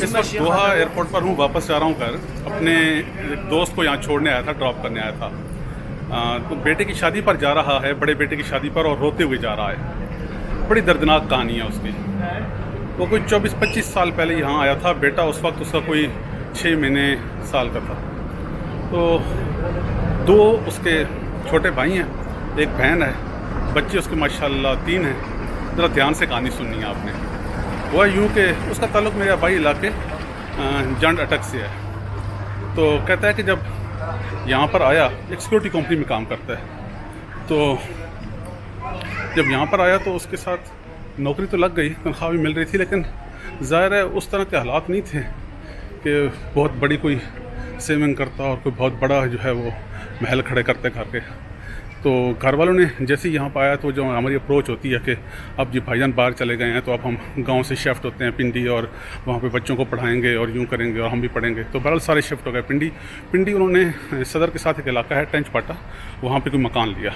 इस वक्त दोहा एयरपोर्ट पर हूँ, वापस जा रहा हूँ घर। अपने एक दोस्त को यहाँ छोड़ने आया था, ड्रॉप करने आया था। तो बेटे की शादी पर जा रहा है, बड़े बेटे की शादी पर, और रोते हुए जा रहा है। बड़ी दर्दनाक कहानी है उसकी। वो कोई 24-25 साल पहले यहाँ आया था। बेटा उस वक्त उसका कोई 6 महीने साल का था। तो 2 उसके छोटे भाई हैं, एक बहन है, बच्चे उसके माशाल्लाह 3 हैं। ज़रा ध्यान से कहानी सुननी है आपने। वह यूँ कि उसका ताल्लुक़ मेरे आबाई इलाके जंड अटक से है। तो कहता है कि जब यहाँ पर आया, एक सिक्योरिटी कंपनी में काम करता है, तो जब यहाँ पर आया तो उसके साथ नौकरी तो लग गई, तनख्वाह भी मिल रही थी, लेकिन ज़ाहिर है उस तरह के हालात नहीं थे कि बहुत बड़ी कोई सेविंग करता और कोई बहुत बड़ा जो है वो महल खड़े करते घर के। तो घर वालों ने जैसे ही यहाँ पर आया तो जो हमारी अप्रोच होती है कि अब जी भाईजान बाहर चले गए हैं, तो अब हम गांव से शिफ्ट होते हैं पिंडी, और वहाँ पे बच्चों को पढ़ाएंगे और यूँ करेंगे और हम भी पढ़ेंगे। तो बहरहाल सारे शिफ्ट हो गए पिंडी। उन्होंने सदर के साथ एक इलाका है टेंच पाटा, वहाँ पे कोई मकान लिया।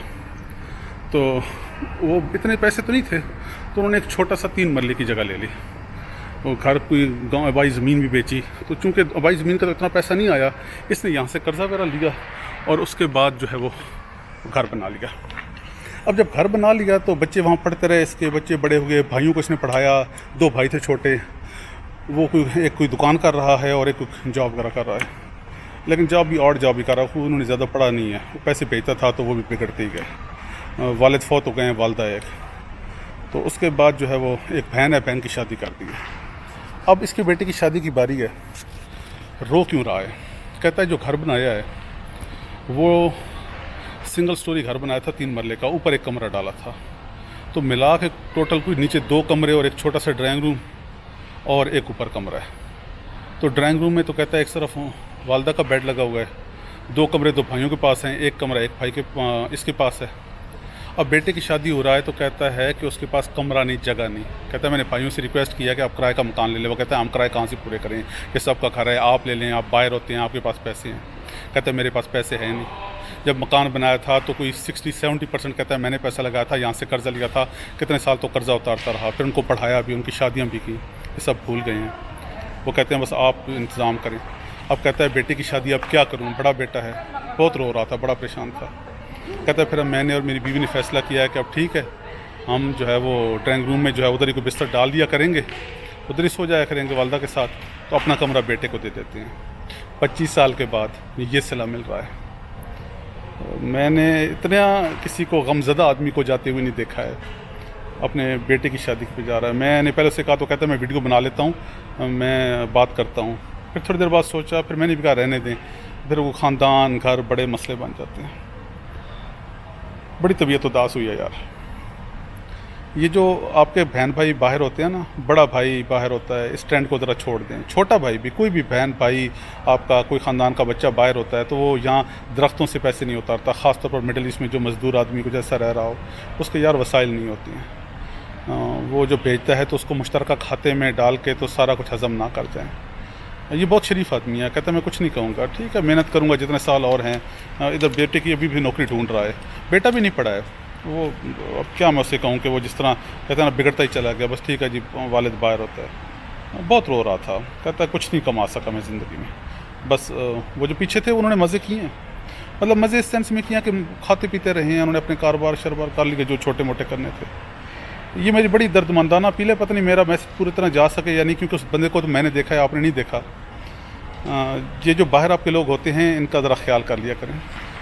तो वो इतने पैसे तो नहीं थे, तो उन्होंने एक छोटा सा 3 मरले की जगह ले ली। वो घर कोई गाँव आबाई ज़मीन भी बेची। तो चूँकि आबाई ज़मीन का तो इतना पैसा नहीं आया, इसने यहाँ से कर्जा वगैरह लिया और उसके बाद जो है वो घर बना लिया। अब जब घर बना लिया तो बच्चे वहाँ पढ़ते रहे, इसके बच्चे बड़े हुए, भाइयों को इसने पढ़ाया। 2 भाई थे छोटे, वो कोई दुकान कर रहा है और एक जॉब वगैरह कर रहा है, लेकिन जॉब भी और जॉब भी कर रहा है। उन्होंने ज़्यादा पढ़ा नहीं है, वो पैसे भेजता था तो वो भी बिगड़ते ही गए। वालिद फौत हो गए हैं, वालदा एक। तो उसके बाद जो है वो एक बहन है, बहन की शादी कर दी है। अब इसके बेटे की शादी की बारी है। रो क्यों रहा है? कहता है जो घर बनाया है वो सिंगल स्टोरी घर बनाया था, 3 मरले का, ऊपर एक कमरा डाला था। तो मिला के टोटल कोई नीचे 2 कमरे और एक छोटा सा ड्राइंग रूम और एक ऊपर कमरा है। तो ड्राइंग रूम में तो कहता है एक तरफ वालदा का बेड लगा हुआ है, 2 कमरे 2 भाइयों के पास हैं, एक कमरा एक भाई के इसके पास है। अब बेटे की शादी हो रहा है तो कहता है कि उसके पास कमरा नहीं, जगह नहीं। कहता है मैंने भाइयों से रिक्वेस्ट किया कि आप किराए का मकान ले लें। वो कहता है हम किराए कहाँ से पूरे करें, कि सबका घर है, आप ले लें, आप बाहर होते हैं, आपके पास पैसे हैं। कहता है मेरे पास पैसे हैं नहीं। जब मकान बनाया था तो कोई 60-70% कहता है मैंने पैसा लगाया था, यहाँ से कर्जा लिया था, कितने साल तो कर्जा उतारता रहा, फिर उनको पढ़ाया भी, उनकी शादियाँ भी की, ये सब भूल गए हैं। वो कहते हैं बस आप इंतज़ाम करें। अब कहता है बेटे की शादी अब क्या करूँ, बड़ा बेटा है, बहुत रो रहा था, बड़ा परेशान था। कहता है फिर मैंने और मेरी बीवी ने फ़ैसला किया है कि अब ठीक है, हम जो है वो ड्राइंग रूम में जो है उधर ही कोई बिस्तर डाल दिया करेंगे, उधर ही सो जाया करेंगे वालदा के साथ, तो अपना कमरा बेटे को दे देते हैं। 25 साल के बाद ये सिला मिल रहा है। मैंने इतना किसी को गमज़दा आदमी को जाते हुए नहीं देखा है, अपने बेटे की शादी पे जा रहा है। मैंने पहले से कहा तो कहता है मैं वीडियो बना लेता हूँ, मैं बात करता हूँ। फिर थोड़ी देर बाद सोचा, फिर मैंने भी कहा रहने दें, फिर वो ख़ानदान घर बड़े मसले बन जाते हैं। बड़ी तबीयत उदास हुई है यार। ये जो आपके बहन भाई बाहर होते हैं ना, बड़ा भाई बाहर होता है, इस ट्रेंड को ज़रा छोड़ दें। छोटा भाई भी, कोई भी बहन भाई आपका, कोई ख़ानदान का बच्चा बाहर होता है तो वो यहाँ दरख्तों से पैसे नहीं उतारता। ख़ासतौर पर मिडिल ईस्ट में जो मज़दूर आदमी को जैसा रह रहा हो, उसके यार वसाइल नहीं होती हैं। वो जो भेजता है तो उसको मुश्तरका खाते में डाल के तो सारा कुछ हज़म ना कर जाए। ये बहुत शरीफ आदमी है। कहता है मैं कुछ नहीं कहूँगा, ठीक है मेहनत करूँगा जितने साल और हैं। इधर बेटे की अभी भी नौकरी ढूंढ रहा है, बेटा भी नहीं पढ़ा है वो। अब क्या मैं उससे कहूँ कि वो जिस तरह कहता है ना बिगड़ता ही चला गया, बस ठीक है जी वालिद बाहर होता है। बहुत रो रहा था, कहता है कुछ नहीं कमा सका मैं ज़िंदगी में, बस वो जो पीछे थे उन्होंने मज़े किए हैं। मतलब मज़े इस सेंस में किया कि खाते पीते रहे हैं, उन्होंने अपने कारोबार शरबार कर लिए जो छोटे मोटे करने थे। ये मेरी बड़ी दर्दमंदाना अपील है, पता नहीं मेरा मैसेज पूरी तरह जा सके या नहीं, क्योंकि उस बंदे को तो मैंने देखा है, आपने नहीं देखा। ये जो बाहर आपके लोग होते हैं इनका ज़रा ख्याल कर लिया करें।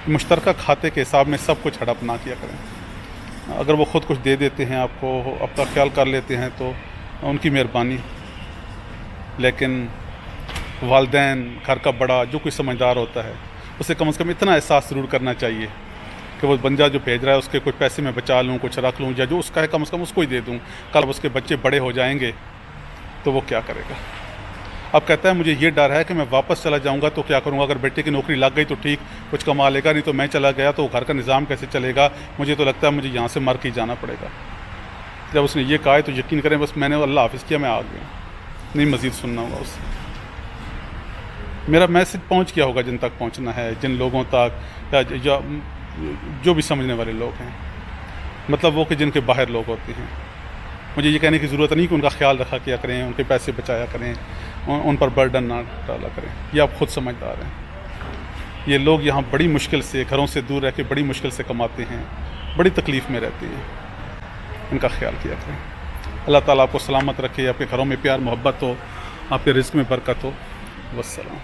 मुश्तरका खाते के हिसाब में सब कुछ हड़प ना किया करें। अगर वो ख़ुद कुछ दे देते हैं आपको, आपका ख्याल कर लेते हैं तो उनकी मेहरबानी, लेकिन वालिदैन घर का बड़ा जो कोई समझदार होता है उसे कम से कम इतना एहसास ज़रूर करना चाहिए कि वो बंदा जो भेज रहा है उसके कुछ पैसे मैं बचा लूँ, कुछ रख लूँ, या जो उसका है कम से कम उसको ही दे दूँ। कल उसके बच्चे बड़े हो जाएंगे तो वो क्या करेगा? अब कहता है मुझे ये डर है कि मैं वापस चला जाऊंगा तो क्या करूंगा, अगर बेटे की नौकरी लग गई तो ठीक, कुछ कमा लेगा, नहीं तो मैं चला गया तो घर का निज़ाम कैसे चलेगा? मुझे तो लगता है मुझे यहाँ से मर के जाना पड़ेगा। जब उसने ये कहा है तो यकीन करें बस मैंने अल्लाह हाफ़िज़ किया, मैं आ गया, नहीं मज़ीद सुनना होगा उससे। मेरा मैसेज पहुँच गया होगा जिन तक पहुँचना है, जिन लोगों तक या जो भी समझने वाले लोग हैं, मतलब वो कि जिनके बाहर लोग होते हैं। मुझे ये कहने की ज़रूरत नहीं कि उनका ख्याल रखा किया करें, उनके पैसे बचाया करें, ان پر برڈن نہ ڈالا کریں. یہ آپ خود سمجھدار ہیں. یہ لوگ یہاں بڑی مشکل سے گھروں سے دور رہ کے بڑی مشکل سے کماتے ہیں, بڑی تکلیف میں رہتے ہیں. ان کا خیال کیا کریں. اللہ تعالیٰ آپ کو سلامت رکھے, آپ کے گھروں میں پیار محبت ہو, آپ کے رزق میں برکت ہو. والسلام.